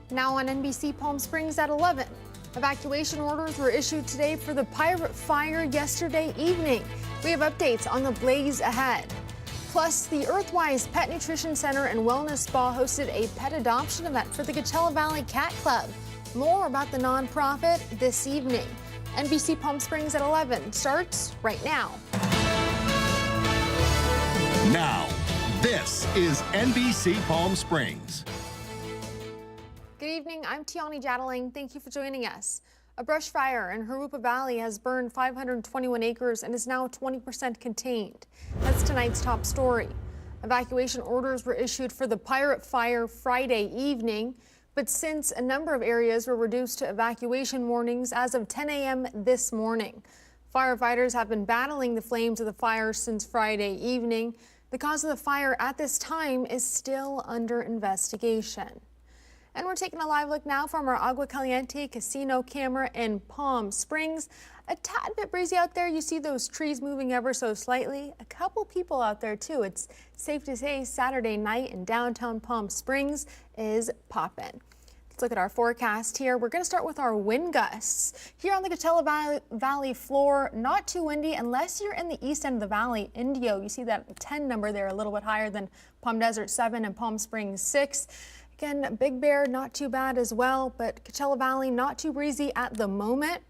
Now on NBC Palm Springs at 11. Evacuation orders were issued today for the pirate fire yesterday evening. We have updates on the blaze ahead. Plus, the Earthwise Pet Nutrition Center and Wellness Spa hosted a pet adoption event for the Coachella Valley Cat Club. More about the nonprofit this evening. NBC Palm Springs at 11 starts right now. Now, this is NBC Palm Springs. Good evening, I'm Tiani Jadaling. Thank you for joining us. A brush fire in Jurupa Valley has burned 521 acres and is now 20% contained. That's tonight's top story. Evacuation orders were issued for the pirate fire Friday evening, but since a number of areas were reduced to evacuation warnings as of 10 a.m. this morning. Firefighters have been battling the flames of the fire since Friday evening. The cause of the fire at this time is still under investigation. And we're taking a live look now from our Agua Caliente casino camera in Palm Springs. A tad bit breezy out there. You see those trees moving ever so slightly. A couple people out there too. It's safe to say Saturday night in downtown Palm Springs is poppin'. Let's look at our forecast here. We're going to start with our wind gusts. Here on the Coachella Valley floor, not too windy unless you're in the east end of the valley. Indio, you see that 10 number there, a little bit higher than Palm Desert 7 and Palm Springs 6. Again, Big Bear, not too bad as well, but Coachella Valley, not too breezy at the moment.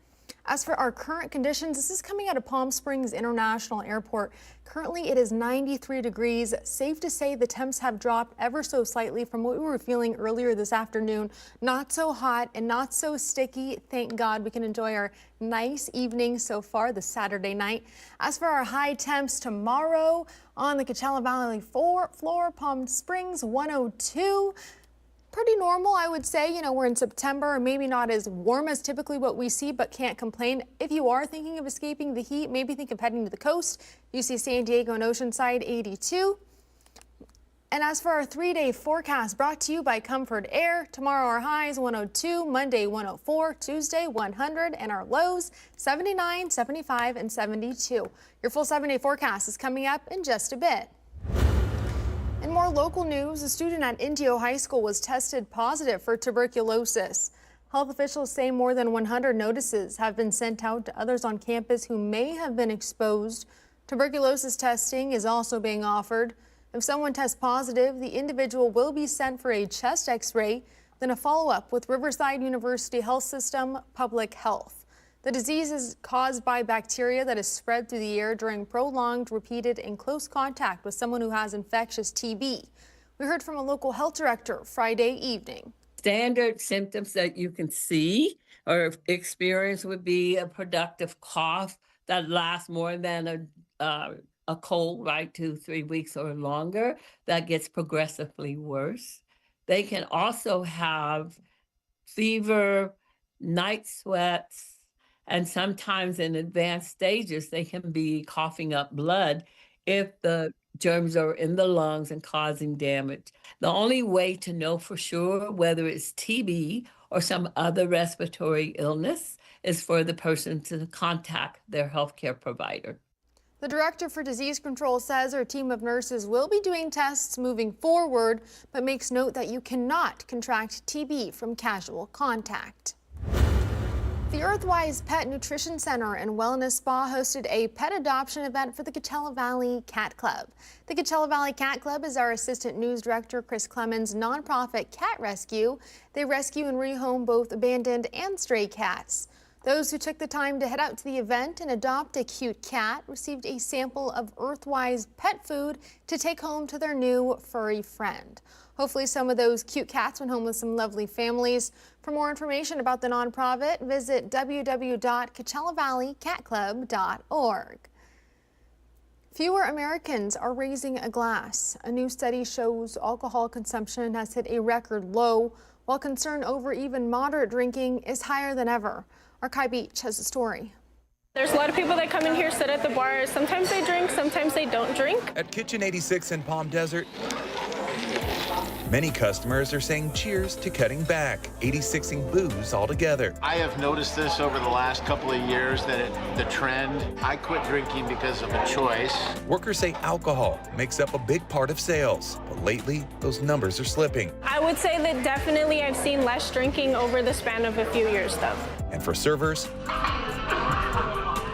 As for our current conditions, this is coming out of Palm Springs International Airport. Currently, it is 93 degrees. Safe to say the temps have dropped ever so slightly from what we were feeling earlier this afternoon. Not so hot and not so sticky. Thank God we can enjoy our nice evening so far this Saturday night. As for our high temps tomorrow on the Coachella Valley floor, Palm Springs 102. Pretty normal, I would say. You know, we're in September, maybe not as warm as typically what we see, but can't complain. If you are thinking of escaping the heat, maybe think of heading to the coast. You see San Diego and Oceanside 82. And as for our 3-day forecast brought to you by Comfort Air, tomorrow our highs 102, Monday 104, Tuesday 100, and our lows 79, 75, and 72. Your full 7-day forecast is coming up in just a bit. In more local news, a student at Indio High School was tested positive for tuberculosis. Health officials say more than 100 notices have been sent out to others on campus who may have been exposed. Tuberculosis testing is also being offered. If someone tests positive, the individual will be sent for a chest x-ray, then a follow-up with Riverside University Health System Public Health. The disease is caused by bacteria that is spread through the air during prolonged, repeated, and close contact with someone who has infectious TB. We heard from a local health director Friday evening. Standard symptoms that you can see or experience would be a productive cough that lasts more than a cold, right, 2-3 weeks or longer, that gets progressively worse. They can also have fever, night sweats, and sometimes in advanced stages, they can be coughing up blood if the germs are in the lungs and causing damage. The only way to know for sure whether it's TB or some other respiratory illness is for the person to contact their healthcare provider. The director for disease control says her team of nurses will be doing tests moving forward, but makes note that you cannot contract TB from casual contact. The Earthwise Pet Nutrition Center and Wellness Spa hosted a pet adoption event for the Coachella Valley Cat Club. The Coachella Valley Cat Club is our Assistant News Director Chris Clemens' nonprofit cat rescue. They rescue and rehome both abandoned and stray cats. Those who took the time to head out to the event and adopt a cute cat received a sample of Earthwise pet food to take home to their new furry friend. Hopefully some of those cute cats went home with some lovely families. For more information about the nonprofit, visit www.coachellavalleycatclub.org. Fewer Americans are raising a glass. A new study shows alcohol consumption has hit a record low, while concern over even moderate drinking is higher than ever. Our Kai Beach has a story. There's a lot of people that come in here, sit at the bar. Sometimes they drink, sometimes they don't drink. At Kitchen 86 in Palm Desert, Many customers are saying cheers to cutting back, 86ing booze altogether. I have noticed this over the last couple of years that the trend, I quit drinking because of a choice. Workers say alcohol makes up a big part of sales, but lately those numbers are slipping. I would say that definitely I've seen less drinking over the span of a few years, though. And for servers,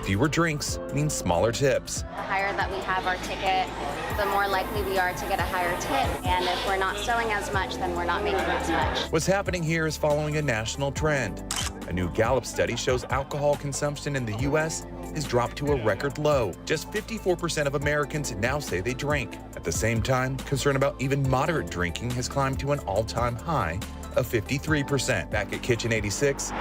fewer drinks means smaller tips. The higher that we have our ticket, the more likely we are to get a higher tip. And if we're not selling as much, then we're not making as much. What's happening here is following a national trend. A new Gallup study shows alcohol consumption in the U.S. has dropped to a record low. Just 54% of Americans now say they drink. At the same time, concern about even moderate drinking has climbed to an all-time high of 53%. Back at Kitchen 86,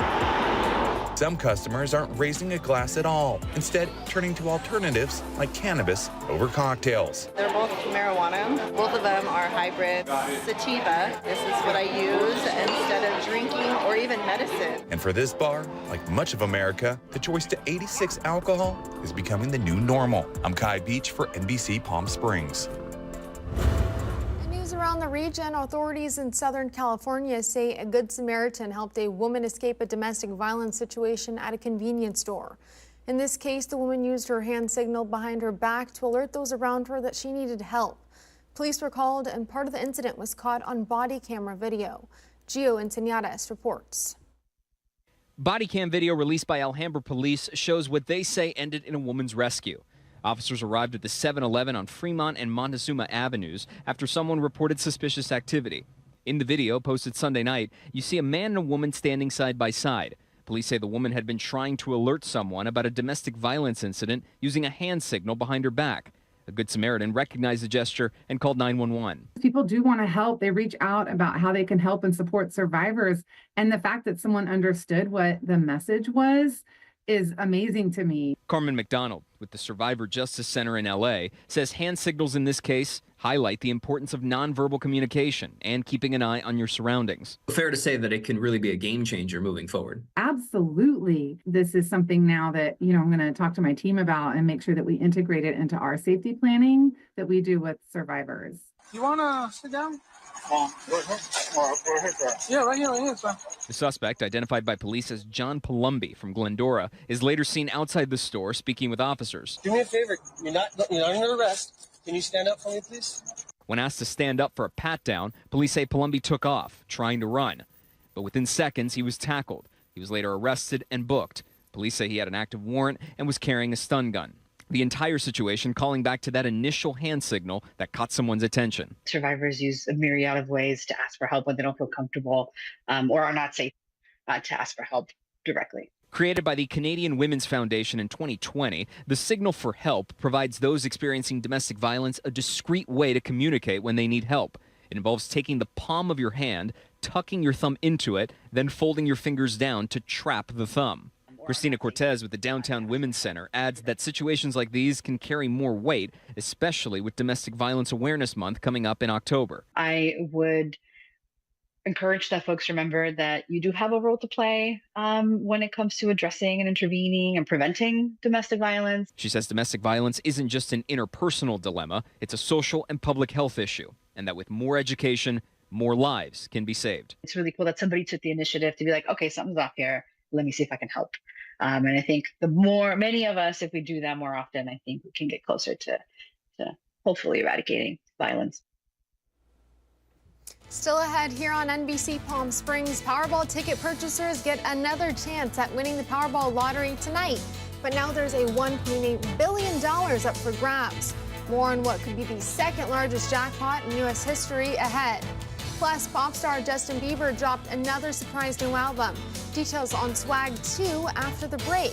some customers aren't raising a glass at all, instead turning to alternatives like cannabis over cocktails. They're both marijuana. Both of them are hybrid sativa. This is what I use instead of drinking or even medicine. And for this bar, like much of America, the choice to 86 alcohol is becoming the new normal. I'm Kai Beach for NBC Palm Springs. Around the region, authorities in Southern California say a Good Samaritan helped a woman escape a domestic violence situation at a convenience store. In this case, the woman used her hand signal behind her back to alert those around her that she needed help. Police were called, and part of the incident was caught on body camera video. Gio Enseñadas reports. Body cam video released by Alhambra police shows what they say ended in a woman's rescue. Officers arrived at the 7-Eleven on Fremont and Montezuma Avenues after someone reported suspicious activity. In the video, posted Sunday night, you see a man and a woman standing side by side. Police say the woman had been trying to alert someone about a domestic violence incident using a hand signal behind her back. A Good Samaritan recognized the gesture and called 911. People do want to help. They reach out about how they can help and support survivors. And the fact that someone understood what the message was is amazing to me. Carmen McDonald with the Survivor Justice Center in L.A. says hand signals in this case highlight the importance of nonverbal communication and keeping an eye on your surroundings. Fair to say that it can really be a game changer moving forward. Absolutely. This is something now that, I'm going to talk to my team about and make sure that we integrate it into our safety planning that we do with survivors. You want to sit down? Yeah, right here, sir. The suspect, identified by police as John Palumbi from Glendora, is later seen outside the store speaking with officers. Do me a favor. You're not under arrest. Can you stand up for me, please? When asked to stand up for a pat-down, police say Palumbi took off, trying to run. But within seconds, he was tackled. He was later arrested and booked. Police say he had an active warrant and was carrying a stun gun. The entire situation calling back to that initial hand signal that caught someone's attention. Survivors use a myriad of ways to ask for help when they don't feel comfortable or are not safe to ask for help directly. Created by the Canadian Women's Foundation in 2020, the Signal for Help provides those experiencing domestic violence a discreet way to communicate when they need help. It involves taking the palm of your hand, tucking your thumb into it, then folding your fingers down to trap the thumb. Christina Cortez with the Downtown Women's Center adds that situations like these can carry more weight, especially with Domestic Violence Awareness Month coming up in October. I would encourage that folks remember that you do have a role to play when it comes to addressing and intervening and preventing domestic violence. She says domestic violence isn't just an interpersonal dilemma, it's a social and public health issue, and that with more education, more lives can be saved. It's really cool that somebody took the initiative to be like, okay, something's off here. Let me see if I can help. And I think many of us, if we do that more often, I think we can get closer to hopefully eradicating violence. Still ahead here on NBC Palm Springs, Powerball ticket purchasers get another chance at winning the Powerball lottery tonight. But now there's a $1.8 billion up for grabs. More on what could be the second largest jackpot in U.S. history ahead. Plus, pop star Justin Bieber dropped another surprise new album. Details on Swag 2 after the break.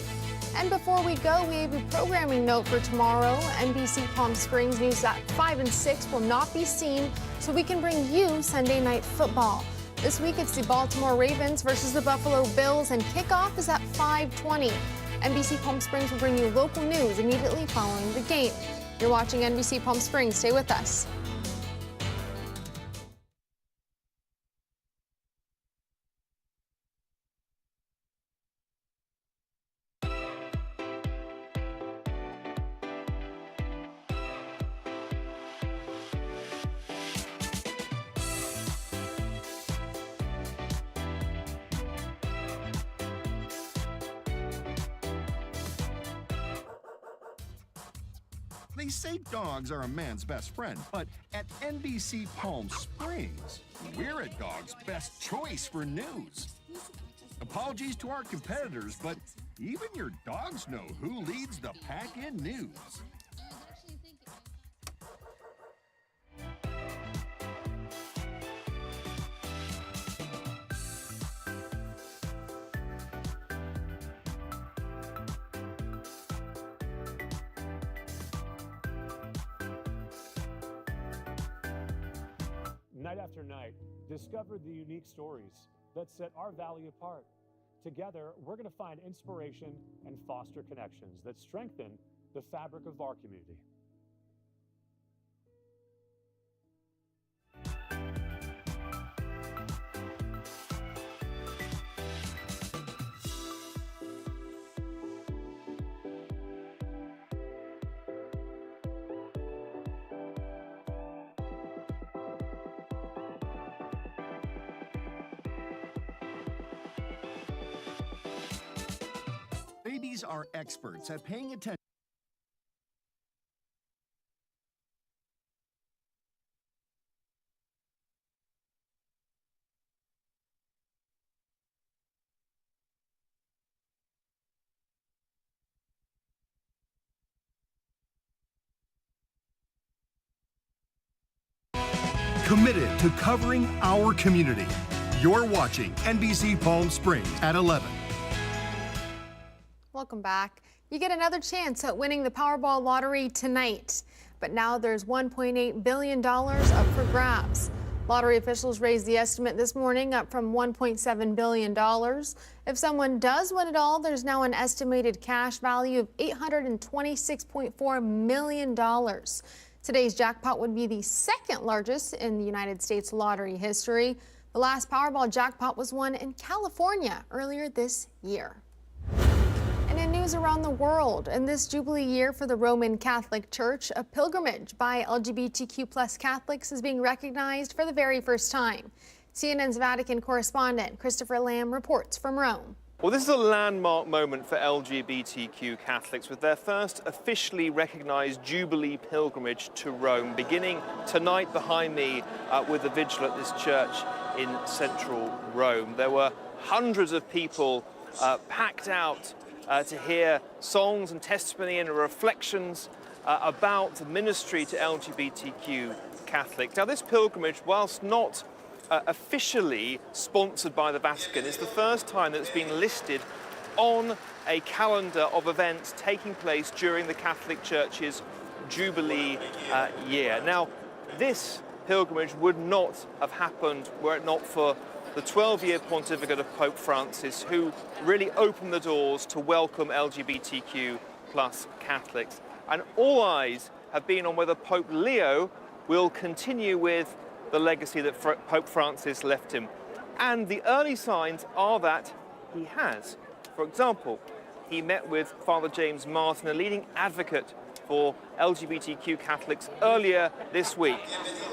And before we go, we have a programming note for tomorrow. NBC Palm Springs News at 5 and 6 will not be seen, so we can bring you Sunday Night Football. This week, it's the Baltimore Ravens versus the Buffalo Bills, and kickoff is at 5:20. NBC Palm Springs will bring you local news immediately following the game. You're watching NBC Palm Springs. Stay with us. They say dogs are a man's best friend, but at NBC Palm Springs, we're a dog's best choice for news. Apologies to our competitors, but even your dogs know who leads the pack in news. Night after night, discover the unique stories that set our valley apart. Together, we're going to find inspiration and foster connections that strengthen the fabric of our community. Babies are experts at paying attention. Committed to covering our community. You're watching NBC Palm Springs at 11. Welcome back. You get another chance at winning the Powerball lottery tonight. But now there's $1.8 billion up for grabs. Lottery officials raised the estimate this morning up from $1.7 billion. If someone does win it all, there's now an estimated cash value of $826.4 million. Today's jackpot would be the second largest in the United States lottery history. The last Powerball jackpot was won in California earlier this year. And in news around the world, in this Jubilee year for the Roman Catholic Church, a pilgrimage by LGBTQ+ Catholics is being recognized for the very first time. CNN's Vatican correspondent Christopher Lamb reports from Rome. Well, this is a landmark moment for LGBTQ Catholics with their first officially recognized Jubilee pilgrimage to Rome, beginning tonight behind me with the vigil at this church in central Rome. There were hundreds of people packed out to hear songs and testimony and reflections about the ministry to LGBTQ Catholics. Now, this pilgrimage, whilst not officially sponsored by the Vatican, is the first time that it's been listed on a calendar of events taking place during the Catholic Church's Jubilee year. Now, this pilgrimage would not have happened were it not for the 12-year pontificate of Pope Francis, who really opened the doors to welcome LGBTQ+ Catholics. And all eyes have been on whether Pope Leo will continue with the legacy that Pope Francis left him. And the early signs are that he has. For example, he met with Father James Martin, a leading advocate for LGBTQ Catholics, earlier this week.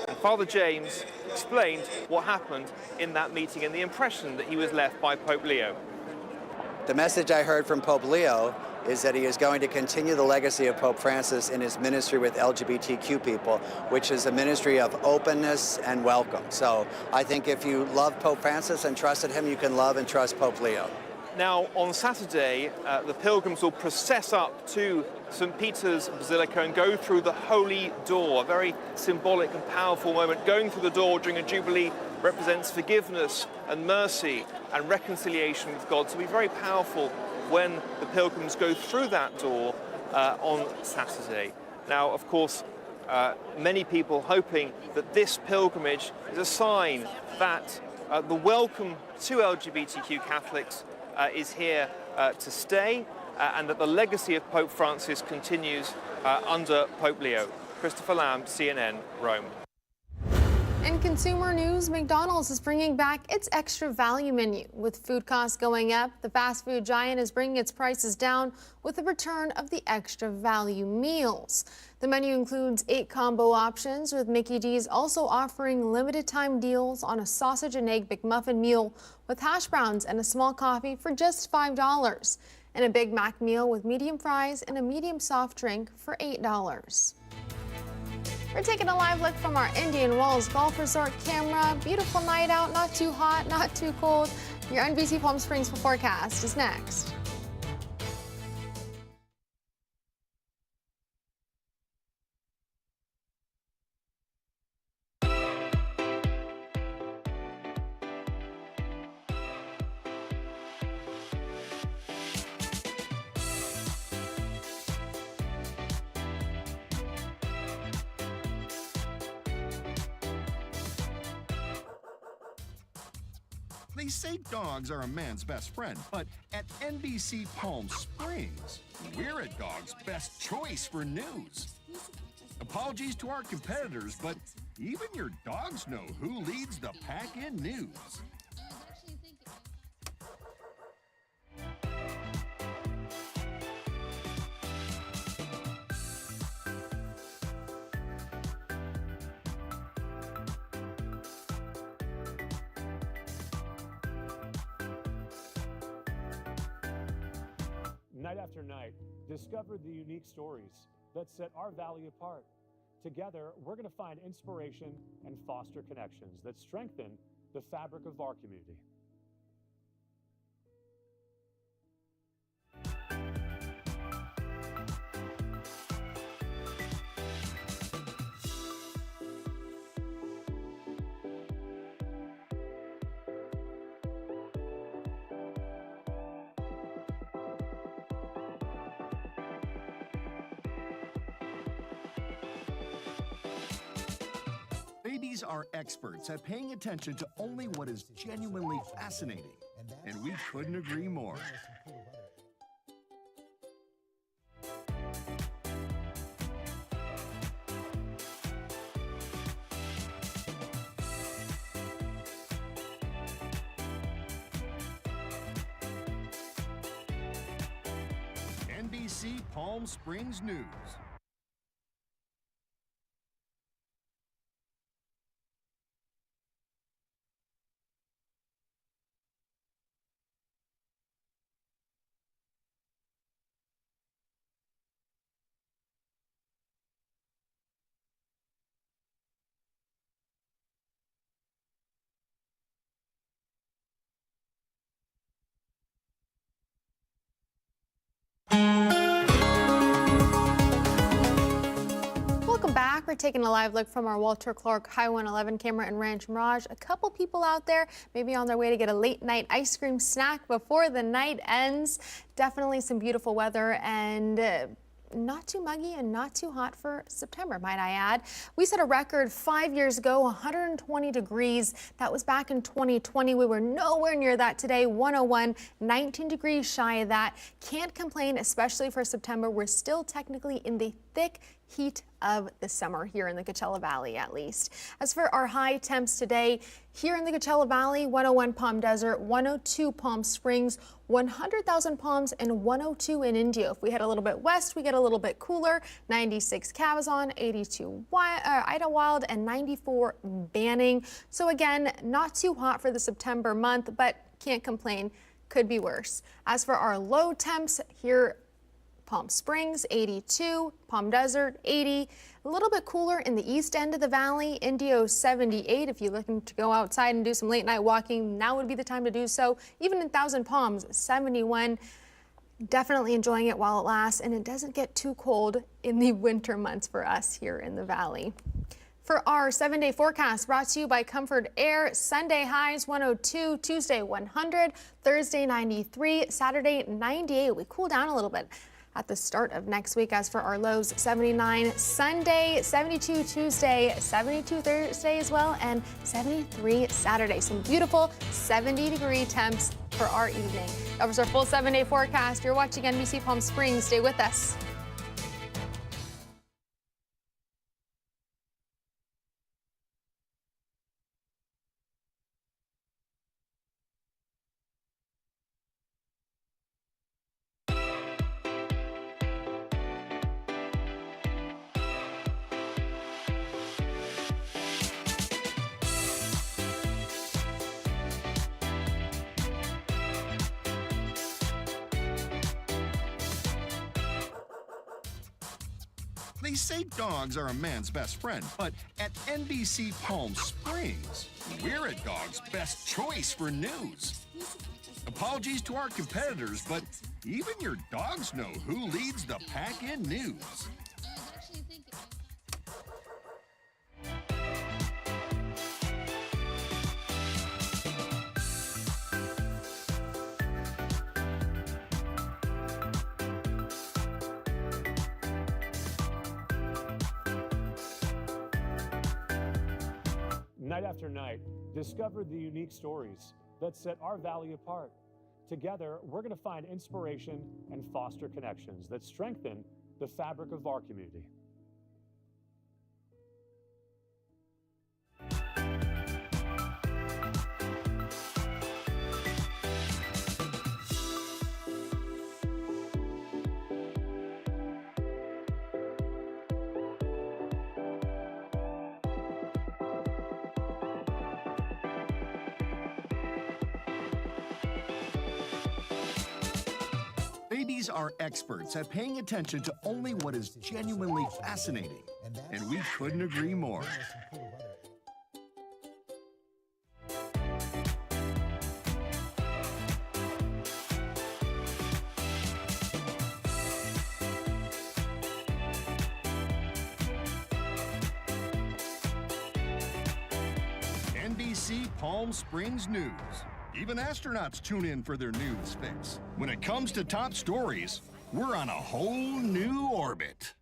And Father James explained what happened in that meeting and the impression that he was left by Pope Leo. The message I heard from Pope Leo is that he is going to continue the legacy of Pope Francis in his ministry with LGBTQ people, which is a ministry of openness and welcome. So I think if you love Pope Francis and trusted him, you can love and trust Pope Leo. Now, on Saturday, the pilgrims will process up to St. Peter's Basilica and go through the Holy Door, a very symbolic and powerful moment. Going through the door during a Jubilee represents forgiveness and mercy and reconciliation with God. So it'll be very powerful when the pilgrims go through that door on Saturday. Now, of course, many people hoping that this pilgrimage is a sign that the welcome to LGBTQ Catholics is here to stay, and that the legacy of Pope Francis continues under Pope Leo. Christopher Lamb, CNN, Rome. In consumer news, McDonald's is bringing back its extra value menu. With food costs going up, the fast food giant is bringing its prices down with the return of the extra value meals. The menu includes 8 combo options, with Mickey D's also offering limited time deals on a sausage and egg McMuffin meal with hash browns and a small coffee for just $5. and a Big Mac meal with medium fries and a medium soft drink for $8. We're taking a live look from our Indian Wells Golf Resort camera. Beautiful night out, not too hot, not too cold. Your NBC Palm Springs forecast is next. They say dogs are a man's best friend, but at NBC Palm Springs, we're a dog's best choice for news. Apologies to our competitors, but even your dogs know who leads the pack in news. Night after night, discover the unique stories that set our valley apart. Together, we're going to find inspiration and foster connections that strengthen the fabric of our community. Babies are experts at paying attention to only what is genuinely fascinating, and we couldn't agree more. NBC Palm Springs News. Welcome back. We're taking a live look from our Walter Clark Highway 111 camera in Ranch Mirage. A couple people out there maybe on their way to get a late night ice cream snack before the night ends. Definitely some beautiful weather and not too muggy and not too hot for September, might I add. We set a record 5 years ago, 120 degrees. That was back in 2020. We were nowhere near that today, 101, 19 degrees shy of that. Can't complain, especially for September. We're still technically in the thick heat of the summer here in the Coachella Valley, at least. As for our high temps today, here in the Coachella Valley, 101 Palm Desert, 102 Palm Springs, 100,000 Palms, and 102 in Indio. If we head a little bit west, we get a little bit cooler. 96 Cabazon, 82 Idlewild, and 94 Banning. So again, not too hot for the September month, but can't complain. Could be worse. As for our low temps here, Palm Springs, 82, Palm Desert, 80, a little bit cooler in the east end of the valley, Indio, 78. If you're looking to go outside and do some late night walking, now would be the time to do so. Even in Thousand Palms, 71. Definitely enjoying it while it lasts, and it doesn't get too cold in the winter months for us here in the valley. For our 7-day forecast, brought to you by Comfort Air, Sunday highs 102, Tuesday 100, Thursday 93, Saturday 98. We cool down a little bit at the start of next week. As for our lows, 79 Sunday, 72 Tuesday, 72 Thursday as well, and 73 Saturday. Some beautiful 70-degree temps for our evening. That was our full 7-day forecast. You're watching NBC Palm Springs. Stay with us. They say dogs are a man's best friend, but at NBC Palm Springs, we're a dog's best choice for news. Apologies to our competitors, but even your dogs know who leads the pack in news. Night after night, discover the unique stories that set our valley apart. Together, we're going to find inspiration and foster connections that strengthen the fabric of our community. Babies are experts at paying attention to only what is genuinely fascinating, and we couldn't agree more. NBC Palm Springs News. Even astronauts tune in for their news fix. When it comes to top stories, we're on a whole new orbit.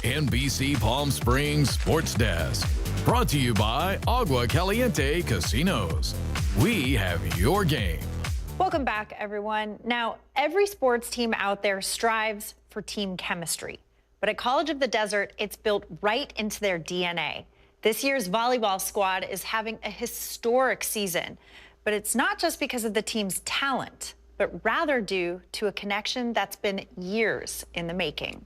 NBC Palm Springs Sports Desk. Brought to you by Agua Caliente Casinos. We have your game. Welcome back, everyone. Now, every sports team out there strives for team chemistry. But at College of the Desert, it's built right into their DNA. This year's volleyball squad is having a historic season. But it's not just because of the team's talent, but rather due to a connection that's been years in the making.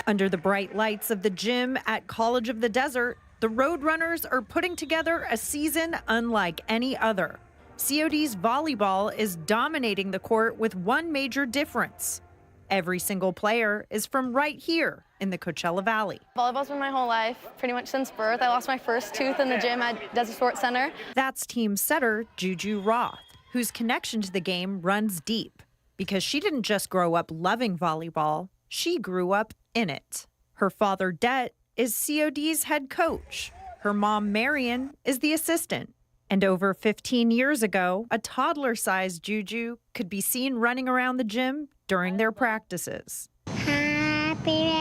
Under the bright lights of the gym at College of the Desert, the Roadrunners are putting together a season unlike any other. COD's volleyball is dominating the court with one major difference. Every single player is from right here in the Coachella Valley. Volleyball's been my whole life, pretty much since birth. I lost my first tooth in the gym at Desert Sports Center. That's team setter Juju Roth, whose connection to the game runs deep. Because she didn't just grow up loving volleyball, she grew up in it. Her father, Det, is COD's head coach. Her mom, Marion, is the assistant. And over 15 years ago, a toddler-sized Juju could be seen running around the gym during their practices. Happy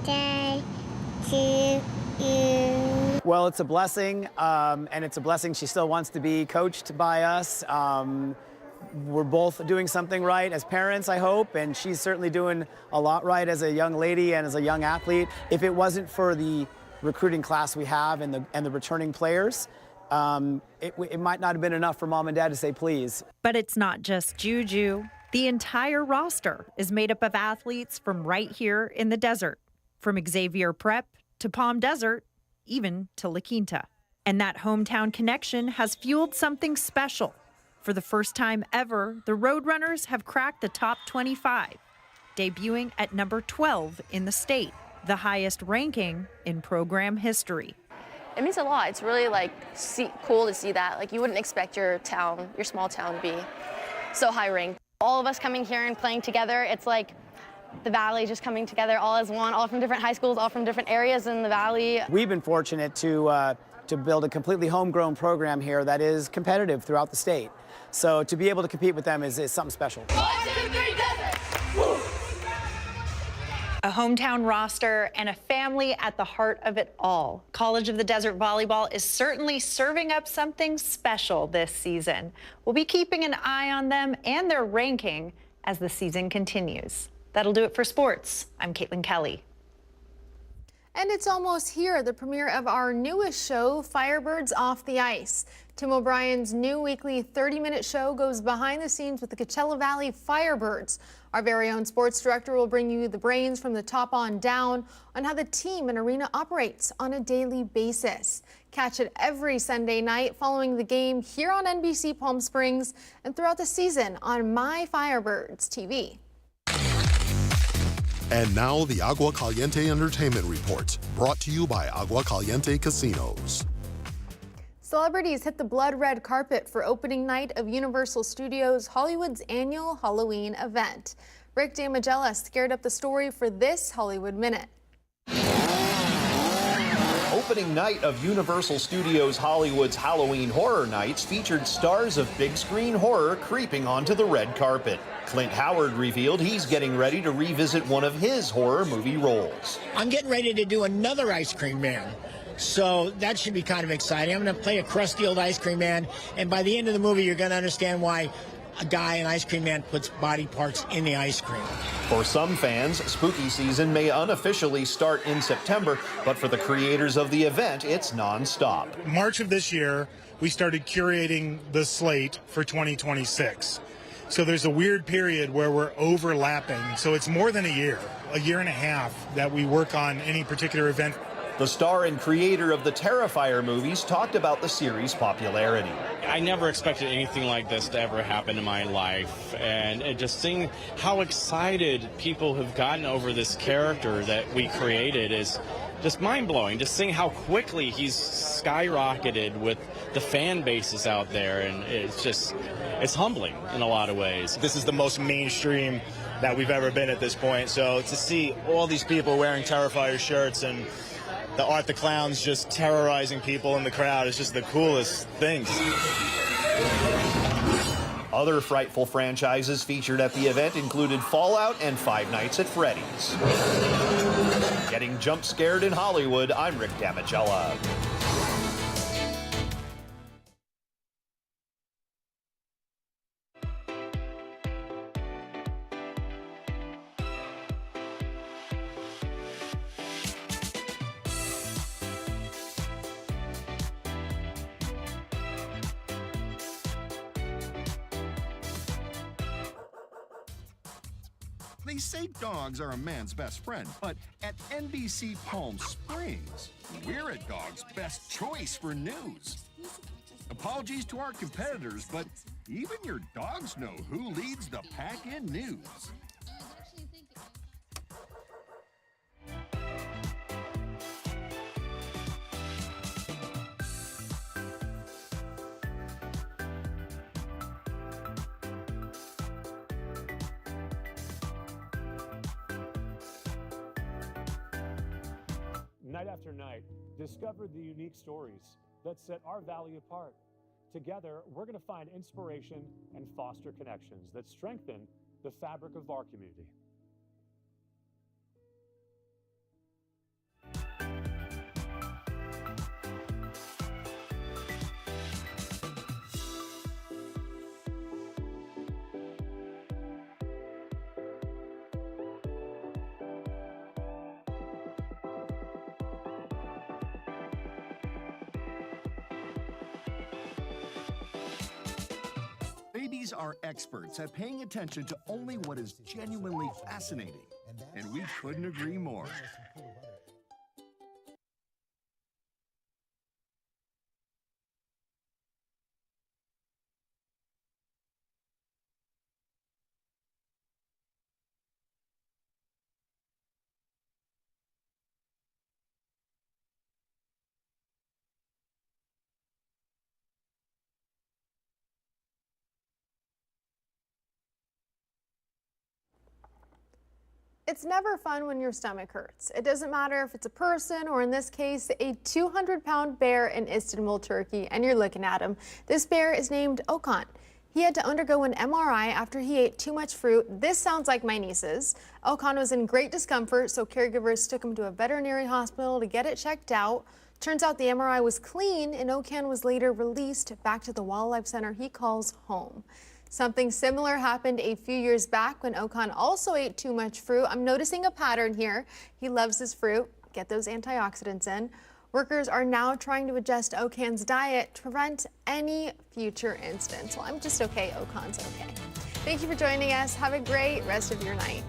birthday to you. Well, it's a blessing, and it's a blessing she still wants to be coached by us. We're both doing something right as parents, I hope, and she's certainly doing a lot right as a young lady and as a young athlete. If it wasn't for the recruiting class we have and the returning players, it might not have been enough for mom and dad to say please. But it's not just Juju. The entire roster is made up of athletes from right here in the desert, from Xavier Prep to Palm Desert, even to La Quinta. And that hometown connection has fueled something special. For the first time ever, the Roadrunners have cracked the top 25, debuting at number 12 in the state, the highest ranking in program history. It means a lot. It's really cool to see that. Like, you wouldn't expect your small town to be so high ranked. All of us coming here and playing together, it's like the Valley just coming together all as one, all from different high schools, all from different areas in the Valley. We've been fortunate to build a completely homegrown program here that is competitive throughout the state. So to be able to compete with them is something special. 1, 2, 3, Desert! Woo! A hometown roster and a family at the heart of it all. College of the Desert Volleyball is certainly serving up something special this season. We'll be keeping an eye on them and their ranking as the season continues. That'll do it for sports. I'm Caitlin Kelly. And it's almost here, the premiere of our newest show, Firebirds Off the Ice. Tim O'Brien's new weekly 30-minute show goes behind the scenes with the Coachella Valley Firebirds. Our very own sports director will bring you the brains from the top on down on how the team and arena operates on a daily basis. Catch it every Sunday night following the game here on NBC Palm Springs and throughout the season on My Firebirds TV. And now the Agua Caliente Entertainment Report, brought to you by Agua Caliente Casinos. Celebrities hit the blood red carpet for opening night of Universal Studios Hollywood's annual Halloween event. Rick DeMagella scared up the story for this Hollywood Minute. Opening night of Universal Studios Hollywood's Halloween Horror Nights featured stars of big screen horror creeping onto the red carpet. Clint Howard revealed he's getting ready to revisit one of his horror movie roles. I'm getting ready to do another Ice Cream Man. So that should be kind of exciting. I'm going to play a crusty old ice cream man, and by the end of the movie, you're going to understand why a guy, an ice cream man, puts body parts in the ice cream. For some fans, spooky season may unofficially start in September, but for the creators of the event, it's nonstop. March of this year, we started curating the slate for 2026. So there's a weird period where we're overlapping. So it's more than a year and a half that we work on any particular event. The star and creator of the Terrifier movies talked about the series' popularity. I never expected anything like this to ever happen in my life, and just seeing how excited people have gotten over this character that we created is just mind-blowing. Just seeing how quickly he's skyrocketed with the fan bases out there, and it's humbling in a lot of ways. This is the most mainstream that we've ever been at this point, so to see all these people wearing Terrifier shirts and the Art the Clown's just terrorizing people in the crowd is just the coolest things. Other frightful franchises featured at the event included Fallout and Five Nights at Freddy's. Getting jump scared in Hollywood, I'm Rick Damagella. They say dogs are a man's best friend, but at NBC Palm Springs, we're a dog's best choice for news. Apologies to our competitors, but even your dogs know who leads the pack in news. Night after night, discover the unique stories that set our valley apart. Together, we're going to find inspiration and foster connections that strengthen the fabric of our community. Babies are experts at paying attention to only what is genuinely fascinating, and we couldn't agree more. It's never fun when your stomach hurts. It doesn't matter if it's a person or, in this case, a 200-pound bear in Istanbul, Turkey, and you're looking at him. This bear is named Okan. He had to undergo an MRI after he ate too much fruit. This sounds like my nieces. Okan was in great discomfort, so caregivers took him to a veterinary hospital to get it checked out. Turns out the MRI was clean, and Okan was later released back to the wildlife center he calls home. Something similar happened a few years back when Okan also ate too much fruit. I'm noticing a pattern here. He loves his fruit, get those antioxidants in. Workers are now trying to adjust Okan's diet to prevent any future incidents. Well, I'm just okay, Okan's okay. Thank you for joining us. Have a great rest of your night.